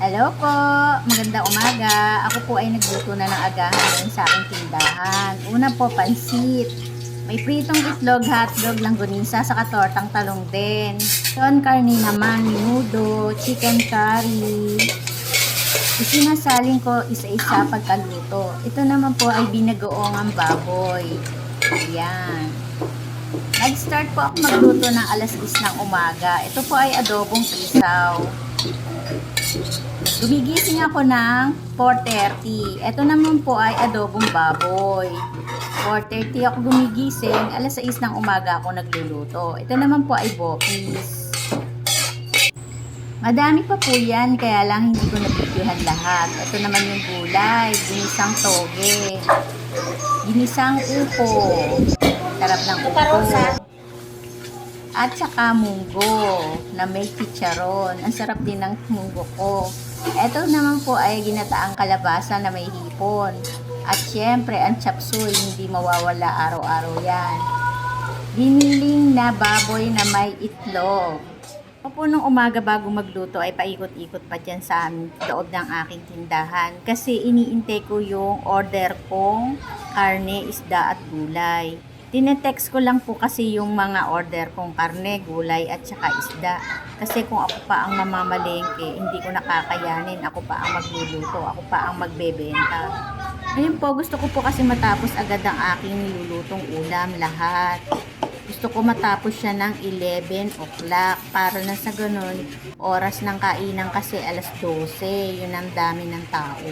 Hello po! Magandang umaga. Ako po ay nagluto na ng agahan ngayon sa aking tindahan. Una po, pansit. May pritong itlog, hotdog, langgonisa, saka tortang talong din. Yon, karne naman, menudo, chicken curry. Isinasaling ko isa-isa pagkaluto. Ito naman po ay binagoong ang baboy. Ayan. Nag-start po ako magluto ng alas 10 ng umaga. Ito po ay adobong isaw. Gumigising ako ng 4:30. Ito naman po ay adobong baboy. 4:30 ako gumigising, alas 6 ng umaga ako nagluluto. Ito naman po ay bopis. Madami pa po yan, kaya lang hindi ko nabidyohan lahat. Ito naman yung gulay, ginisang toge, ginisang upo, sarap ng upo. At saka munggo na may chicharon. Ang sarap din ng munggo ko. Ito naman po ay ginataang kalabasa na may hipon. At syempre, ang chop suey, hindi mawawala araw-araw yan. Giniling na baboy na may itlog. Ako po nung umaga bago magluto ay paikot-ikot pa dyan sa loob ng aking tindahan. Kasi iniintay ko yung order kong karne, isda at gulay. Tinetext ko lang po kasi yung mga order kong karne, gulay at saka isda. Kasi kung ako pa ang mamamalengke, hindi ko nakakayanin. Ako pa ang magluluto, ako pa ang magbebenta. Ngayon po, gusto ko po kasi matapos agad ang aking nilulutong ulam lahat. Gusto ko matapos siya ng 11 o'clock para na sa ganun, oras ng kainan kasi alas 12, yun ang dami ng tao.